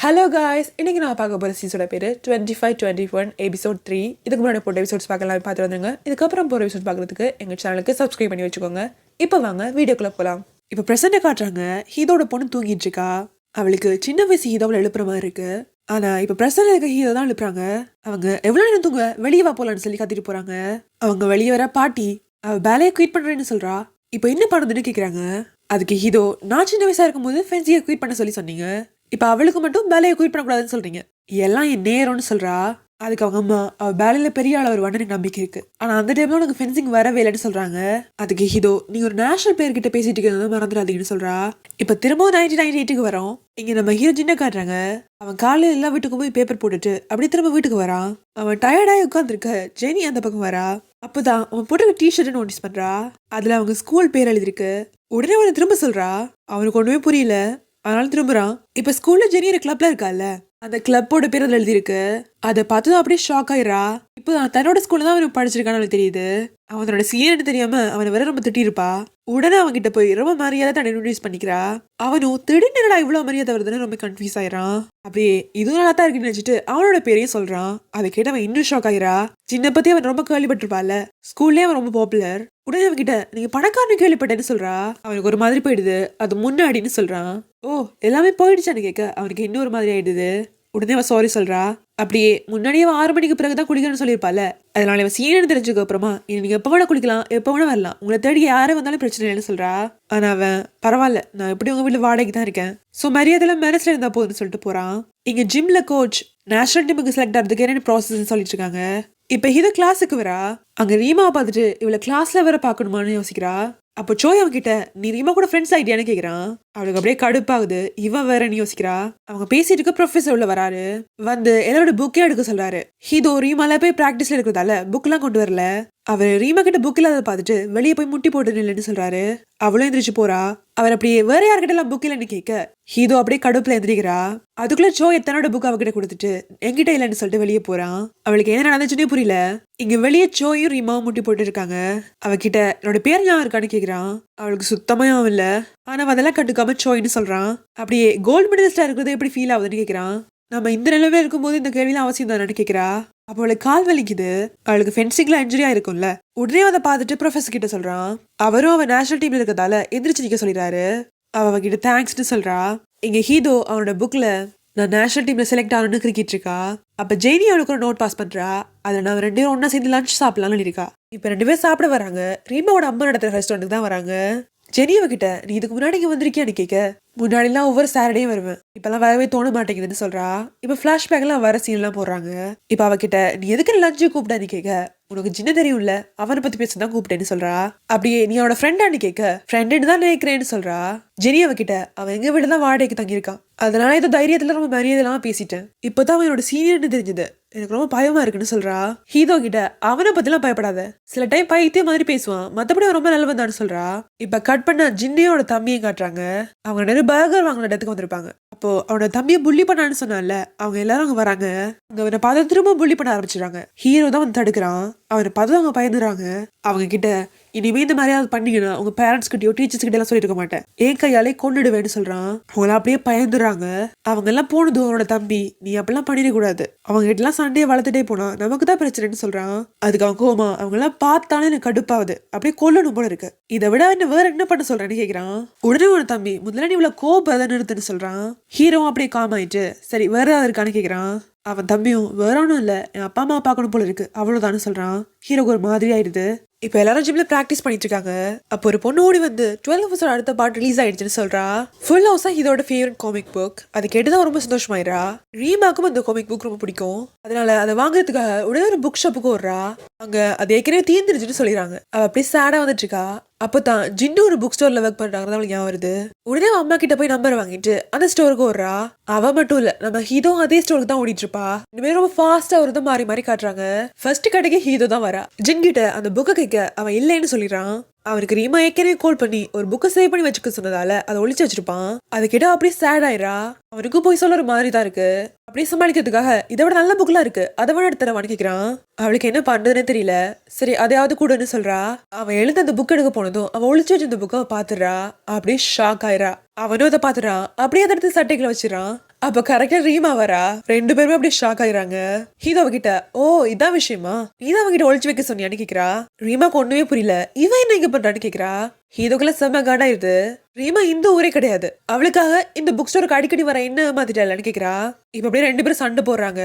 Hello guys, இன்னைக்கு நான் பார்க்க போகிற சீஸோட பேர் 25-21 எபிசோட் 3. இதுக்கு முன்னாடி போட்ட எபிசோட்ஸ் பார்க்கலாம், பார்த்து வந்துங்க. இதுக்கப்புறம் போகிற எபிசோட் பார்க்குறதுக்கு எங்கள் சேனலுக்கு சப்ஸ்கிரைப் பண்ணி வச்சுக்கோங்க. இப்போ வாங்க வீடியோக்குள்ளே போகலாம். இப்போ ப்ரெசென்ட்டை காட்டுறாங்க. ஹீதோட பொண்ணு தூங்கிட்டு இருக்கா. அவளுக்கு சின்ன வயசு ஹீதோவில் எழுப்புற மாதிரி இருக்கு. ஆனால் இப்போ ப்ரெசென்ட் இருக்க ஹீரோ தான் எழுப்புறாங்க. அவங்க எவ்வளோ நேரம் தூங்க வெளியே வா போகலான்னு சொல்லி கத்திட்டு போகிறாங்க. அவங்க வெளியே வர பாட்டி அவள் வேலையை குயிட் பண்ணுறேன்னு சொல்கிறா. இப்போ என்ன பண்ணுறதுன்னு கேட்குறாங்க. அதுக்கு ஹீதோ, நான் சின்ன வயசாக இருக்கும்போது ஃபென்சியை குயிட் பண்ண சொல்லி சொன்னீங்க. இப்போ அவளுக்கு மட்டும் வேலையை குயிட் பண்ணக்கூடாதுன்னு சொல்றீங்க. எல்லாம் என் நேரம்னு சொல்றா. அதுக்கு அவங்க அம்மா, அவள் வேலையில பெரிய ஆள் வருவான்னு எனக்கு நம்பிக்கை இருக்கு. ஆனா அந்த டைம்ல உனக்கு ஃபென்சிங் வரவே இல்லைன்னு சொல்றாங்க. அதுக்கு ஹீதோ, நீ ஒரு நேஷனல் பிளேயர் கிட்ட பேசிட்டு இருக்கிறது மறந்துடாதீங்கன்னு சொல்றா. இப்ப திரும்பவும் 1998 வரோம். இங்க நம்ம ஹீரோ சின்ன காட்டுறாங்க. அவன் காலையில எல்லா வீட்டுக்கும் போய் பேப்பர் போட்டுட்டு அப்படியே திரும்ப வீட்டுக்கு வரான். அவன் டயர்டாகி உட்காந்துருக்க ஜெனி அந்த பக்கம் வரா. அப்பதான் அவன் போட்டு டிஷர்ட் நோட்டீஸ் பண்றா. அதுல அவங்க ஸ்கூல் பேர் எழுதிருக்கு. உடனே அவனை திரும்ப சொல்றா. அவனுக்கு ஒண்ணுமே புரியல. அதனால திரும்புறான். இப்ப ஸ்கூல்ல ஜெனி ஒரு கிளப்ல இருக்கால, அந்த கிளப்போட பேர் அதுல எழுதிருக்கு. அதை பார்த்ததும் அப்படியே ஷாக் ஆயிரா. இப்போ தன்னோட ஸ்கூல்ல தான் அவனுக்கு படிச்சிருக்கான்னு அவனுக்கு தெரியுது. அவனோட சீனியர்னு தெரியாம அவனை வேற ரொம்ப திட்டிருப்பா. உடனே அவன்கிட்ட போய் ரொம்ப மரியாதை தன்னை இன்ட்ரோடியூஸ் பண்ணிக்கிறா. அவனும் திடீர்னு இவ்வளவு மரியாதை வருதுன்னு ரொம்ப கன்ஃபியூஸ் ஆயிரான். அப்படியே இதுவும் நல்லா தான் இருக்குன்னு நினைச்சிட்டு அவனோட பேரையும் சொல்றான். அதை கேட்டு அவன் இன்னும் ஷாக் ஆயிரா. சின்ன பத்தி அவன் ரொம்ப கேள்விப்பட்டிருப்பால, ஸ்கூல்லேயே அவன் ரொம்ப பாப்புலர். உடனே அவன்கிட்ட நீங்க பணக்காரனு கேள்விப்பட்டேன்னு சொல்றா. அவனுக்கு ஒரு மாதிரி போயிடுது. அது முன்னாடின்னு சொல்றான். ஓ, எல்லாமே போயிடுச்சான்னு கேட்க அவனுக்கு இன்னொரு மாதிரி ஆயிடுது. உடனே அவன் சாரி சொல்றா. அப்படியே முன்னாடியே அவன் 6 மணிக்கு பிறகுதான் குளிக்கணும்னு சொல்லியிருப்பால, அதனால அவன் சீனியர் தெரிஞ்சதுக்கு அப்புறமா நீங்க எப்ப வேணா குளிக்கலாம், எப்ப வேணா வரலாம், உங்களை தேடி யாரும் வந்தாலும் பிரச்சனை இல்லைன்னு சொல்றா. ஆனா அவன், பரவாயில்ல, நான் எப்படி உங்க வீட்டுல வாடகைக்கு தான் இருக்கேன், சோ மரியாதை மனசுல இருந்தா போதுன்னு சொல்லிட்டு போறான். இங்க ஜிம்ல கோச் நேஷனல் டீமுக்கு செலக்ட் ஆகிறதுக்கு என்ன ப்ராசஸ் சொல்லிட்டு இருக்காங்க. இப்ப இது கிளாஸுக்கு வரா. அங்க ரீமாவை பார்த்துட்டு இவளை கிளாஸ்ல வர பாக்கணுமான்னு யோசிக்கிறா. அப்போ சோய் அவன்கிட்ட நீ ரீமா கூட ஃப்ரெண்ட்ஸ் ஆயிட்டியான்னு கேக்குறான். அவளுக்கு அப்படியே கடுப்பாகுது. இவன் வேறன்னு யோசிக்கிறா. அவங்க பேசிட்டு இருக்க ப்ரொஃபஸர் உள்ள வராரு. வந்து எல்லாரோட புக்கே எடுக்க சொல்றாரு. ஹீதோ ரீமால போய் பிராக்டிஸ்ல இருக்கிறதால புக் எல்லாம் கொண்டு வரல. அவர் ரீமா கிட்ட புக் இல்லாத பார்த்துட்டு வெளியே போய் முட்டி போட்டு நில்லுன்னு சொல்றாரு. அவளும் எந்திரிச்சு போறா. அவர் அப்படியே வேற யார்கிட்ட எல்லாம் புக் இல்லைன்னு கேட்க ஹீதோ அப்படியே கடுப்புல எந்திரிக்கிறா. அதுக்குள்ள சோ எத்தனோட புக் அவகிட்ட கொடுத்துட்டு என்கிட்ட இல்லைன்னு சொல்லிட்டு வெளியே போறான். அவளுக்கு என்ன நடந்துச்சுன்னே புரியல. இங்க வெளியே சோயும் ரீமாவும் முட்டி போட்டு இருக்காங்க. அவகிட்ட என்னோட பேர் ஞாபகம் இருக்கான்னு கேக்குறான். அவளுக்கு சுத்தமாயும் இல்ல. ஆனா அதெல்லாம் கண்டுக்காம சோயின்னு சொல்றான். அப்படியே கோல்டு மெடலிஸ்டா இருக்கிறது எப்படி ஃபீல் ஆகுதுன்னு கேக்குறான். நம்ம இந்த நிலைமையில இருக்கும்போது இந்த கேள்விலாம் அவசியம் தானு கேக்குறா. அப்போ அவளுக்கு கால் வலிக்குது. அவளுக்கு ஃபென்சிங்ல இன்ஜுரியா இருக்கும்ல. உடனே அதை பார்த்துட்டு ப்ரொஃபஸர் கிட்ட சொல்றான். அவரும் அவன் நேஷனல் டீம்ல இருக்கிறதால எந்திரிச்சு நிக்க சொல்லிடுறாரு. அவகிட்ட தேங்க்ஸ்னு சொல்றா. இங்க ஹீதோ அவனோட புக்ல நான் நேஷனல் டீம்ல செலக்ட் ஆகணும்னு கிரிக்கெட் இருக்கா. அப்ப ஜெய்னி அவனுக்கு ஒரு நோட் பாஸ் பண்றா. அதுல நான் 2 பேரும் ஒன்னா சேர்ந்து லஞ்ச் சாப்பிடலாம்னு இருக்கா. இப்ப 2 பேரும் சாப்பிட வராங்க. ரீமாவோட அம்மா நடத்துற ரெஸ்டாரண்ட்டுக்கு தான் வராங்க. ஜெனி அவகிட்ட நீ இதுக்கு முன்னாடி இங்க வந்திருக்கியான்னு கேட்க, முன்னாடிலாம் ஒவ்வொரு சாட்டர்டேயும் வருவேன், இப்பெல்லாம் வரவே தோண மாட்டேங்குதுன்னு சொல்றா. இப்ப பிளாஷ்பேக் எல்லாம் வர சீன் எல்லாம் போடுறாங்க. இப்ப அவகிட்ட நீ எதுக்கு லஞ்சு கூப்பிட்டான்னு கேட்க, உனக்கு சின்ன தெரியும்ல, அவனை பத்தி பேசதான் கூப்பிட்டேன்னு சொல்றா. அப்படியே நீ அவனோட ஃப்ரெண்டான்னு கேட்க, ஃப்ரெண்டுன்னு தான் நினைக்கிறேன்னு சொல்றா. ஜெனி அவகிட்ட அவன் எங்க வீடு தான் வாடகைக்கு தங்கியிருக்கான், அதனால ஏதோ தைரியத்துல ரொம்ப மரியாதைலாம் பேசிட்டேன், இப்பதான் அவனோட சீனியர்னு தெரிஞ்சது, எனக்கு ரொம்ப பயமா இருக்குன்னு சொல்றா. ஹீதோ கிட்ட அவனை பத்திலாம் பயப்படாத, சில டைம் பைத்திய மாதிரி பேசுவான், மத்தபடி ரொம்ப நல்லவன் தான் சொல்றா. இப்ப கட் பண்ண ஜின்னியோட தம்பியை காட்டுறாங்க. அவங்க நிறைய பர்கர் வாங்கின இடத்துக்கு வந்திருப்பாங்க. அப்போ அவனோட தம்பியை புள்ளி பண்ணான்னு சொன்னால, அவங்க எல்லாரும் அங்க வராங்க. அங்க அவனை பார்த்து திரும்ப புள்ளி பண்ண ஆரம்பிச்சிடறாங்க. ஹீரோ தான் வந்து தடுக்கிறான். அவனை பார்த்து அவங்க பயந்துறாங்க. அவங்க கிட்ட இனிமே இந்த மாதிரி பண்ணீங்கன்னா உங்க பேரண்ட்ஸ் கிட்டயோ டீச்சர்ஸ் கிட்ட எல்லாம் சொல்லிருக்க மாட்டேன், என் கையாலே கொண்டுடுவேன்னு சொல்றான். அவங்க அப்படியே பயந்துறாங்க. அவங்க எல்லாம் போனதும் அவனோட தம்பி நீ அப்படிலாம் பண்ணிடக்கூடாது, அவங்க கிட்ட எல்லாம் சண்டையை வளர்த்துட்டே போனா நமக்கு தான் பிரச்சனைன்னு சொல்றான். அதுக்கு அவங்க கோமா அவங்க எல்லாம் பார்த்தாலும் எனக்கு கடுப்பாவது, அப்படியே கொல்லணும் போல இருக்கு, இதை விட என்ன வேற என்ன பண்ண சொல்றேன்னு கேக்குறான். உடனே உன தம்பி முதல்ல நீ இவ்வளவு கோபத்தை நிறுத்துன்னு சொல்றான். ஹீரோ அப்படியே காம் ஆயிட்டு சரி வேற ஏதாவது இருக்கான்னு கேக்குறான். அவன் தம்பியும் வேற ஒன்றும் இல்லை, என் அப்பா அம்மா பார்க்கணும் போல இருக்கு அவ்வளவுதான்னு சொல்றான். ஹீரோக்கு ஒரு மாதிரி ஆயிடுது. இப்ப எல்லாரும் ஜிம்ல பிராக்டிஸ் பண்ணிட்டு இருக்காங்க. அப்போ ஒரு பொண்ணு ஓடி வந்து 12 ஹவர்ஸோட அடுத்த பார்ட் ரிலீஸ் ஆயிடுச்சுன்னு சொல்றா. ஃபுல் ஹவுஸா இதோட ஃபேவரட் காமிக் புக். அது கேட்டுதான் ரொம்ப சந்தோஷமாயிரா. ரீமாக்கும் அந்த காமிக் புக் ரொம்ப பிடிக்கும். அதனால அதை வாங்குறதுக்காக உடனே ஒரு புக் ஷாப்புக்கு ஓடுறா. அங்க அது ஏற்கனவே தீர்ந்துருச்சுன்னு சொல்லிடுறாங்க. அவ அப்படியே சேடா வந்துட்டு இருக்கா. அப்பதான் ஜின்னு ஒரு புக் ஸ்டோர்ல ஒர்க் பண்றாங்க அவளுக்கு ஞாபகம் வருது. உடனே அவன் அம்மா கிட்ட போய் நம்பர் வாங்கிட்டு அந்த ஸ்டோருக்கு ஓடுறா. அவ மட்டும் இல்ல, நம்ம ஹீதோ அதே ஸ்டோருக்கு தான் ஓடிட்டு இருப்பா. இனிமே ரொம்ப ஃபாஸ்டா ஒரு மாறி மாறி காட்டுறாங்க. ஃபர்ஸ்ட் கடைக்கு ஹீதோ தான் வரா. ஜின் கிட்ட அந்த புக்கை கேட்க அவன் இல்லைன்னு சொல்லிடுறான். அவனுக்கு ரீமா ஏற்கனவே கால் பண்ணி ஒரு புக்கை சேவ் பண்ணி வச்சுக்க சொன்னதால அதை ஒளிச்சு வச்சிருப்பான். அதை கேட்டா அப்படியே சேட் ஆயிரா. அவனுக்கு போய் சொல்ல ஒரு மாதிரி தான் இருக்கு. அப்படியே சமாளிக்கிறதுக்காக இதை விட நல்ல புக்லாம் இருக்கு, அதை விட எடுத்துறவான்னு கேட்கிறான். அவளுக்கு என்ன பண்றதுன்னு தெரியல. சரி அதையாவது கூடன்னு சொல்றா. அவன் எழுந்து அந்த புக் எடுக்க போனதும் அவன் ஒளிச்சு வச்சிருந்த புக்கை பாத்துடுறா. அப்படியே ஷாக் ஆயிரா. அவனும் அதை பாத்துறான். அப்படியே அதை எடுத்து சட்டைகளை வச்சிடறான். அப்ப கரெக்டா ரீமா வரா. 2 பேருமே அப்படியே ஷாக் ஆயிராங்க. ஹீரோ அவகிட்ட ஓ இதான் விஷயமா, நீதான் அவகிட்ட ஒளிச்சு வைக்க சொன்னியான்னு கேக்குறா. ரீமாக்கு ஒண்ணுமே புரியல. இவன் என்ன இங்க பண்றான்னு கேக்குறா. ஹீரோக்குள்ள செம்ம காடாயிருது. ரீமா இந்த ஊரே கிடையாது, அவளுக்காக இந்த புக் ஸ்டோருக்கு அடிக்கடி வர என்ன மாத்திட்டான்னு கேக்குறா. இப்ப அப்படியே 2 பேரும் சண்டை போடுறாங்க.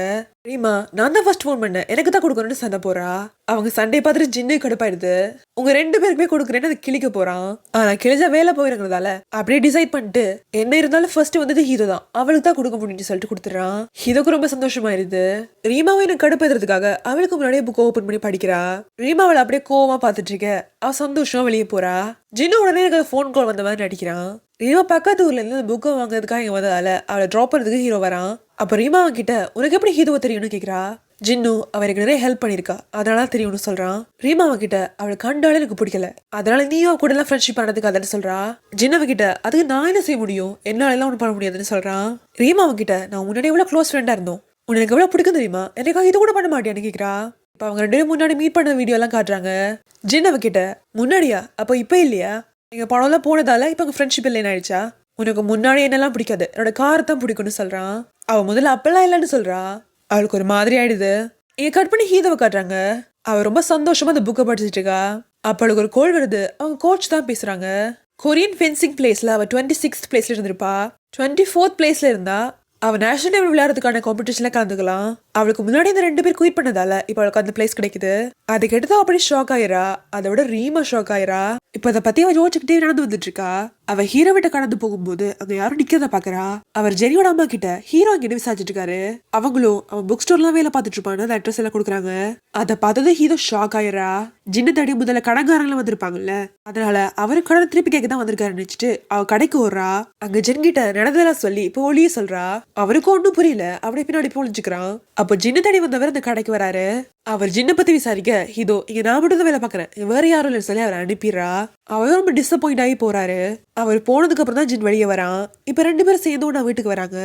ரீமா நான் தான் ஃபர்ஸ்ட் ஃபோன் பண்ணேன், எனக்கு தான் கொடுக்கணும்னு சண்டை போறா. அவங்க சண்டை பார்த்துட்டு ஜின்னு கடுப்பாயிடுது. உங்க 2 பேருக்குமே கொடுக்குறேன்னு அதை கிழிக்க போறான். ஆனா கிழிச்சா வேலை போயிருக்கிறதால அப்படியே டிசைட் பண்ணிட்டு என்ன இருந்தாலும் ஃபர்ஸ்ட் வந்தது ஹீரோ தான், அவளுக்கு தான் கொடுக்க முடியும்னு சொல்லிட்டு கொடுத்துறான். ஹீரோக்கு ரொம்ப சந்தோஷமாயிருது. ரீமாவை எனக்கு கடுப்பேறதுக்காக அவளுக்கு முன்னாடியே புக் ஓபன் பண்ணி படிக்கிறா. ரீமா அவளை அப்படியே கோவமா பாத்துட்டு இருக்க. அவ சந்தோஷமா வெளியே போறா. ஜின்னு உடனே எனக்கு ஃபோன் கால் வந்த மாதிரி நடிக்கிறான். ரீமா பக்கத்து ஊர்ல இருந்து புக்கை வாங்குறதுக்காக இங்க வந்ததால அவளை ட்ராப் பண்ணதுக்கு ஹீரோ வரான். அப்ப ரீமா கிட்ட உனக்கு எப்படி ஹீரோவை தெரியும்னு கேக்குறா. ஜின்னு அவருக்கு நிறைய ஹெல்ப் பண்ணிருக்கா, அதனால தெரியும்னு சொல்றான். ரீமா கிட்ட அவளை கண்டாலும் எனக்கு பிடிக்கல, அதனால நீயும் கூட எல்லாம் ஃப்ரெண்ட்ஷிப் பண்ணதுக்கு அதன்னு சொல்றா. ஜின்னு கிட்ட அதுக்கு நான் என்ன செய்ய முடியும், என்னால எல்லாம் ஒன்றும் பண்ண முடியாதுன்னு சொல்றான். ரீமா கிட்ட நான் முன்னாடி எவ்வளவு க்ளோஸ் ஃப்ரெண்டா இருந்தோம், உனக்கு எவ்வளவு பிடிக்கும் தெரியுமா, எனக்காக இது கூட பண்ண மாட்டியான்னு கேக்குறா. இப்ப அவங்க 2 பேரும் முன்னாடி மீட் பண்ண வீடியோ எல்லாம் காட்டுறாங்க. ஜின்னு கிட்ட முன்னாடியா, அப்போ இப்ப இல்லையா, எங்க படம் எல்லாம் போனதால இப்ப உங்க ஃப்ரெண்ட்ஷிப் இல்லைன்னு ஆயிடுச்சா, உனக்கு முன்னாடி என்னெல்லாம் பிடிக்காது, என்னோட கார் தான் பிடிக்கும்னு சொல்றான். அவ முதல்ல அப்பெல்லாம் இல்லைன்னு சொல்றா. அவளுக்கு ஒரு மாதிரி ஆயிடுது. இங்க கட் பண்ணி ஹீரோவை காட்டுறாங்க. அவ ரொம்ப சந்தோஷமா அந்த புக்கை படிச்சுட்டு இருக்கா. அப்ப அவளுக்கு ஒரு கோல் வருது. அவங்க கோச் தான் பேசுறாங்க. கொரியன் ஃபென்சிங் பிளேஸ்ல அவ 26th பிளேஸ்ல இருந்திருப்பா. 24th பிளேஸ்ல இருந்தா அவ நேஷனல் லெவல் விளையாடுறதுக்கான காம்படிஷன்ல கலந்துக்கலாம். அவளுக்கு முன்னாடி இந்த 2 பேர் குயிட் பண்ணதால இப்ப அவளுக்கு அந்த பிளேஸ் கிடைக்குது. அதை கேட்டுதான் அப்படி ஷாக் ஆயிரா. அதை விட ரீமா ஷாக் ஆயிரா. இப்ப அதை பத்தி அவ யோசிச்சுக்கிட்டே நடந்து வந்துட்டு இருக்கா. அவ ஹீரோ விட்ட கடந்து போகும்போது அங்க யாரும் நிக்கிறத பாக்குறா. அவர் ஜெனியோட அம்மா கிட்ட ஹீரோ கிட்ட விசாரிச்சுட்டு இருக்காரு. அவங்களும் அவன் புக் ஸ்டோர்லாம் வேலை பார்த்துட்டு இருப்பான்னு அந்த அட்ரஸ் எல்லாம் கொடுக்குறாங்க. அதை பார்த்தது ஹீரோ ஷாக் ஆயிரா. ஜின்னு தடி முதல்ல கடங்காரங்களும் வந்திருப்பாங்கல்ல, அதனால அவரு கடனை திருப்பி கேட்க தான் வந்திருக்காரு நினைச்சிட்டு அவ கடைக்கு ஓடுறா. அங்க ஜென் கிட்ட நடந்ததெல்லாம் சொல்லி இப்போ ஒளியே சொல்றா. அவருக்கும் ஒன்னும் புரியல, அப்படியே பின்னாடி போலிச்சுக்கிறான். அப்போ ஜின்னு தடி வந்தவர் அந்த கடைக்கு வராரு. அவர் ஜின்ன பத்தி விசாரிக்க இதோ இங்க நான் மட்டும் தான் வேலை பாக்குறேன், வேற யாரும் இல்லைன்னு சொல்லி அவர் அனுப்பிடுறா. அவர் ரொம்ப டிசப்பாயிண்ட் ஆகி போறாரு. அவர் போனதுக்கு அப்புறம் தான் ஜின் வெளியே வரான். இப்ப 2 பேரும் சேர்ந்து ஒண்ணா வீட்டுக்கு வராங்க.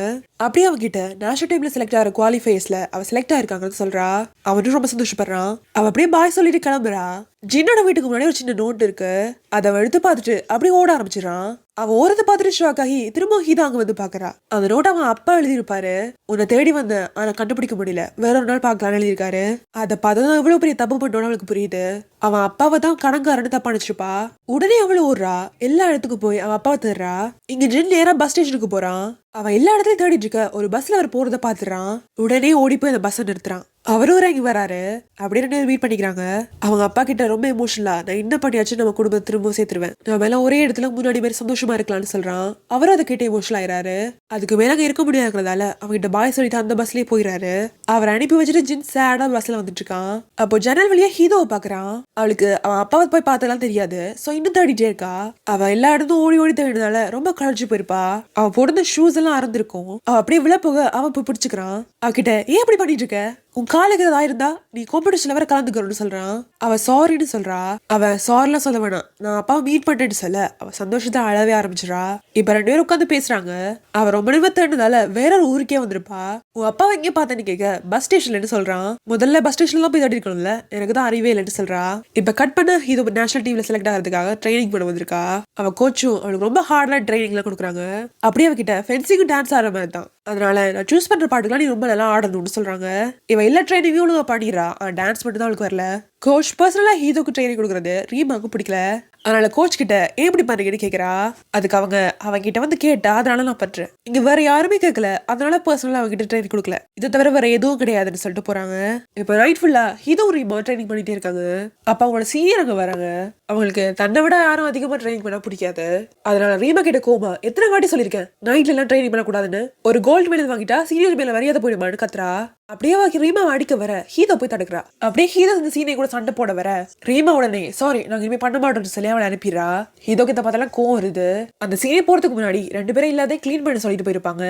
அப்படியே அவகிட்ட நேஷனல் டீம்ல செலக்ட் ஆகிற குவாலிஃபைஸ்ல அவ செலக்ட் ஆயிருக்காங்கன்னு சொல்றா. அவனும் ரொம்ப சந்தோஷப்படுறான். அவ அப்படியே பாய் சொல்லிட்டு கிளம்புறா. ஜின்னோட வீட்டுக்கு முன்னாடி ஒரு சின்ன நோட் இருக்கு. அதை எடுத்து பார்த்துட்டு அப்படியே ஓட ஆரம்பிச்சிடறான். அவன் ஓரத்தை பார்த்துட்டு ஷாக் ஆகி திரும்ப ஹீரோ அங்க வந்து பாக்குறா. அந்த நோட் அவன் அப்பா எழுதியிருப்பாரு. உன்னை தேடி வந்த ஆனா கண்டுபிடிக்க முடியல, வேற ஒரு நாள் பாக்கலாம்னு எழுதியிருக்காரு. அதை பார்த்ததும் எவ்வளவு பெரிய தப்பு பண்ணோன்னு அவளுக்கு புரியுது. அவன் அப்பாவை தான் கடன்காரன்னு தப்பா நினைச்சிருப்பா. உடனே அவளு ஓடுறா. எல்லா இடத்துக்கும் போய் அவன் அப்பாவை தேடுறா. இங்க ஜின் நேரா பஸ் ஸ்டேஷனுக்கு போறான். அவன் எல்லா இடத்துலயும் தேடிட்டு இருக்க ஒரு பஸ்ல அவர் போறத பாத்துறான். உடனே ஓடி போய் அந்த பஸ் நிறுத்துறான். அவரும் இறங்கி வராரு. அப்படியே 2 பேரும் மீட் பண்ணிக்கிறாங்க. அவங்க அப்பா கிட்ட ரொம்ப எமோஷனலா நான் என்ன பண்ணியாச்சு நம்ம குடும்பத்தை திரும்ப சேர்த்துருவேன், நம்ம எல்லாம் ஒரே இடத்துல முன்னாடி மாதிரி சந்தோஷமா இருக்கலாம்னு சொல்றான். அவரும் அதை கேட்டு எமோஷனல் ஆயிராரு. அதுக்கு மேல அங்க இருக்க முடியாதுனால அவங்கிட்ட பாய் சொல்லிட்டு அந்த பஸ்லயே போயிடாரு. அவர் அனுப்பி வச்சுட்டு ஜின் சேடா பஸ்ல வந்துட்டு இருக்கான். அப்போ ஜன்னல் வழியா ஹீரோவை பாக்குறான். அவளுக்கு அவன் அப்பாவை போய் பார்த்தெல்லாம் தெரியாது. சோ இன்னும் தேடிட்டே இருக்கா. அவ எல்லா இடத்தும் ஓடி ஓடி தேடினால ரொம்ப களைச்சு போயிருப்பா. அவ போடுற ஷூஸ் எல்லாம் அறந்திருக்கும். அவ அப்படியே விழ போக அவன் போய் பிடிச்சுக்கிறான். அவகிட்ட ஏன் அப்படி பண்ணிட்டு இருக்க, உன் காலுக்கு ஏதாவது ஆயிருந்தா நீ காம்படிஷன்ல வர கலந்துக்கணும்னு சொல்றான். அவ சாரின்னு சொல்றா. அவ சாரிலாம் சொல்ல வேணாம், நான் அப்பாவை மீட் பண்ணிட்டு சொல்ல அவ சந்தோஷத்தை அழவே ஆரம்பிச்சிடறா. இப்ப 2 பேரும் உட்காந்து பேசுறாங்க. அவ ரொம்ப நேரமா தேடினதால வேற ஒரு ஊருக்கே வந்திருப்பா. உன் அப்பாவை எங்கே பார்த்தேன்னு கேட்க பஸ் ஸ்டேஷன்லன்னு சொல்றான். முதல்ல பஸ் ஸ்டேஷன்ல தான் போய் தேடி இருக்கணும்ல, எனக்கு தான் அறிவே இல்லைன்னு சொல்றா. இப்ப கட் பண்ண இது நேஷனல் டீம்ல செலக்ட் ஆகிறதுக்காக ட்ரைனிங் பண்ண வந்திருக்கா. அவ கோச்சும் அவளுக்கு ரொம்ப ஹார்டா ட்ரைனிங்லாம் கொடுக்குறாங்க. அப்படியே அவகிட்ட ஃபென்சிங் டான்ஸ் ஆடுற மாதிரி தான், அதனால நான் சூஸ் பண்ற பாட்டுக்கெல்லாம் நீ ரொம்ப நல்லா ஆடணும்னு சொல்றாங்க. இவ எல்லா ட்ரைனிங்கும் ஒழுங்கா பண்ணிடுறா. டான்ஸ் மட்டும் தான் அவளுக்கு வரல. கோச் பர்சனலா ஹீரோக்கு ட்ரைனிங் கொடுக்குறது ரீமாக்கு பிடிக்கல. அதனால கோச் கிட்ட ஏன் இப்படி பண்றீங்கன்னு கேக்குறா. அதுக்கு அவங்க கிட்ட வந்து கேட்டா அதனால நான் பண்றேன், இங்க வேற யாருமே கேட்கல, அதனால பர்சனலா அவங்க கிட்ட ட்ரைனிங் கொடுக்கல, இதை தவிர வேற எதுவும் கிடையாதுன்னு சொல்லிட்டு போறாங்க. இப்ப நைட் ஃபுல்லா ஹீரோ ரீமா ட்ரைனிங் பண்ணிட்டே இருக்காங்க. அப்ப அவங்களோட சீனியர் அங்க வராங்க. அவங்களுக்கு தன்னை விட யாரும் அதிகமா ட்ரைனிங் பண்ண பிடிக்காது. அதனால ரீமா கிட்ட கோமா எத்தனை வாட்டி சொல்லியிருக்கேன் நைட்ல எல்லாம் ட்ரைனிங் பண்ணக்கூடாதுன்னு, ஒரு கோல்டு மெடல் வாங்கிட்டா சீனியர் மேல மரியாதை போயிடுமான்னு கத்துறா. அப்படியே ரீமா அடிக்க வர ஹீரோ போய் தடுக்கிறா. அப்படியே ஹீரோ இந்த சீனை கூட சண்டை போட வர ரீமா உடனே சாரி நாங்க இனிமே பண்ண மாட்டோம்னு சொல்லி அவளை அனுப்பிடுறா. ஹீரோ கிட்ட பார்த்தாலும் கோவம் வருது. அந்த சீனை போறதுக்கு முன்னாடி 2 பேரும் இல்லாத கிளீன் பண்ண சொல்லிட்டு போயிருப்பாங்க.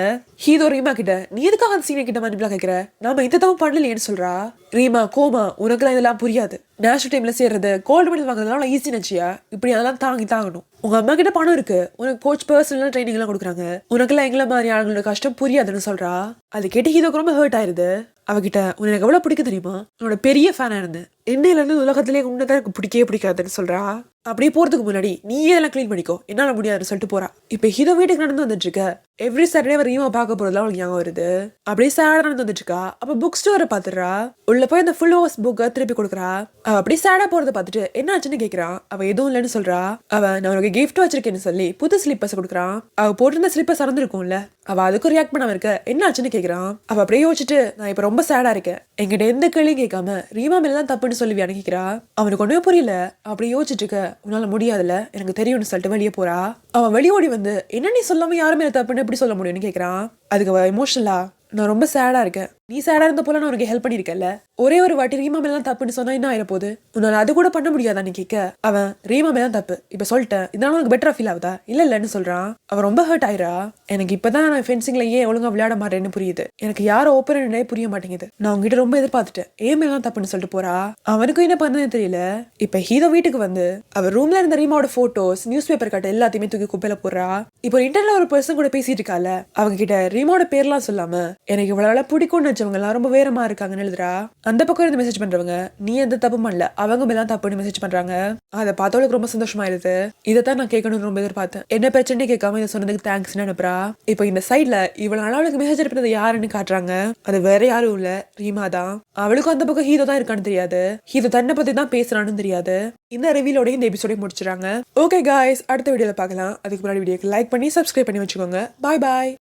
ஹீரோ ரீமா கிட்ட நீ எதுக்காக அந்த சீனை கிட்ட மன்னிப்பா கேட்கிற, நாம இந்த தவம் பண்ணலையேன்னு சொல்றா. ரீமா கோமா உனக்குலாம் இதெல்லாம் புரியாது, நேஷனல் டீம்ல சேர்றது கோல்டு மெடல் வாங்குறதுனால ஈஸி நினைச்சியா, இப்படி அதெல்லாம் தாங்கணும். உங்க அம்மா கிட்ட பணம் இருக்கு, உனக்கு கோச் பர்சனல் ட்ரைனிங் எல்லாம் கொடுக்குறாங்க, உனக்குலாம் எங்களை மாதிரி ஆளுங்களோட கஷ்டம் புரியாதுன்னு சொல்றா. அது கேட்டு ஹீரோக்கு ரொம்ப ஹர்ட் ஆயிருது. அவகிட்ட உனக்கு எவ்வளவு பிடிக்க தெரியுமா, உன்னோட பெரிய ஃபேனா இருந்தேன், என்னையில இருந்து உலகத்திலேயே உன்னதான் எனக்கு பிடிக்கவே பிடிக்காதுன்னு சொல்றா. அப்படியே போறதுக்கு முன்னாடி நீ இதெல்லாம் கிளீன் பண்ணிக்கோ, என்னால முடியாதுன்னு சொல்லிட்டு போறா. இப்ப ஹீரோ வீட்டுக்கு நடந்து வந்துட்டு இருக்க எவ்ரி சாட்டர்டே அவர் ரீமா பார்க்க போறதுலாம் அவளுக்கு ஞாபகம் வருது. அப்படியே சேடா நடந்து வந்துட்டு இருக்கா. அப்ப புக் ஸ்டோரை பாத்துறா. உள்ள போய் அந்த ஃபுல் ஹவுஸ் புக்கை திருப்பி கொடுக்குறா. அவ அப்படியே சேடா போறதை பார்த்துட்டு என்ன ஆச்சுன்னு கேக்குறான். அவ எதுவும் இல்லைன்னு சொல்றா. அவன் நான் உனக்கு கிஃப்ட் வச்சிருக்கேன்னு சொல்லி புது ஸ்லிப்பர்ஸ் கொடுக்குறான். அவ போட்டிருந்த ஸ்லிப்பர்ஸ் சறந்துருக்கும்ல. அவ அதுக்கும் ரியாக்ட் பண்ணாம இருக்க என்ன ஆச்சுன்னு கேக்குறான். அவ அப்படியே யோசிச்சுட்டு நான் இப்ப ரொம்ப சேடா இருக்கேன், என்கிட்ட எந்த கேள்வியும் கேட்காம ரீமா மேலதான் தப்புன்னு சொல்லுவியான்னு கேக்குறா. அவனுக்கு ஒண்ணுமே புரியல. அப்படி யோசிச்சுட்டு இருக்க உன்னால முடியாதுல எனக்கு தெரியும்னு சொல்லிட்டு வெளியே போறா. அவன் வெளியோடி வந்து என்ன நீ சொல்லாம யாருமே தப்புன்னு எப்படி சொல்ல முடியும்னு கேக்குறான். அதுக்கு அவ எமோஷனலா நான் ரொம்ப சேடா இருக்கேன், நீ சேடா இருந்த போல நான் உனக்கு ஹெல்ப் பண்ணிருக்கல, ஒரே ஒரு வாட்டி ரீமா மேலாம் தப்புன்னு சொன்னா என்ன ஆயிர போகுது, உன்னால அது கூட பண்ண முடியாதான்னு கேட்க அவன் ரீமா மேலாம் தப்பு இப்ப சொல்லிட்டேன், இதனால உனக்கு பெட்டரா ஃபீல் ஆகுதா இல்ல இல்லன்னு சொல்றான். அவன் ரொம்ப ஹர்ட் ஆயிரா. எனக்கு இப்பதான் நான் ஃபென்சிங்ல ஏன் ஒழுங்கா விளையாட மாட்டேன்னு புரியுது, எனக்கு யார ஓப்பனே புரிய மாட்டேங்குது, நான் உங்ககிட்ட ரொம்ப எதிர்பார்த்துட்டேன், ஏன் மேலாம் தப்புன்னு சொல்லிட்டு போறா. அவனுக்கும் என்ன பண்ணதுன்னு தெரியல. இப்ப ஹீரோ வீட்டுக்கு வந்து அவர் ரூம்ல இருந்த ரீமாவோட போட்டோஸ் நியூஸ் பேப்பர் கட்ட எல்லாத்தையுமே தூக்கி குப்பையில போடுறா. இப்போ இன்டர்ல ஒரு பர்சன் கூட பேசிட்டு இருக்கால, அவங்க கிட்ட ரீமாவோட பேர்லாம் சொல்லாம எனக்கு இவ்வளவு பிடிக்கும்னு வச்சவங்க எல்லாம் ரொம்ப வேறமா இருக்காங்கன்னு எழுதுறா. அந்த பக்கம் இருந்து மெசேஜ் பண்றவங்க நீ எந்த தப்பு பண்ணல அவங்க மேலாம் தப்புன்னு மெசேஜ் பண்றாங்க. அதை பார்த்தவளுக்கு ரொம்ப சந்தோஷமாயிருது. இதைத்தான் நான் கேட்கணும்னு ரொம்ப எதிர்பார்த்தேன், என்ன பிரச்சனை கேட்காம இதை சொன்னதுக்கு தேங்க்ஸ்னு அனுப்புறா. இப்போ இந்த சைட்ல இவ்வளவு நாள் அவளுக்கு மெசேஜ் அனுப்பினது யாருன்னு காட்டுறாங்க. அது வேற யாரும் இல்ல, ரீமா தான். அவளுக்கும் அந்த பக்கம் ஹீரோ தான் இருக்கான்னு தெரியாது, ஹீரோ தன்னை பத்தி தான் பேசுறான்னு தெரியாது. இந்த ரிவீலோட இந்த எபிசோட முடிச்சிடறாங்க. ஓகே காய்ஸ், அடுத்த வீடியோல பார்க்கலாம். அதுக்கு முன்னாடி வீடியோக்கு லைக் பண்ணி சப்ஸ்கிரைப் பண்ணி வச்சுக்கோங்க. பாய் பாய்.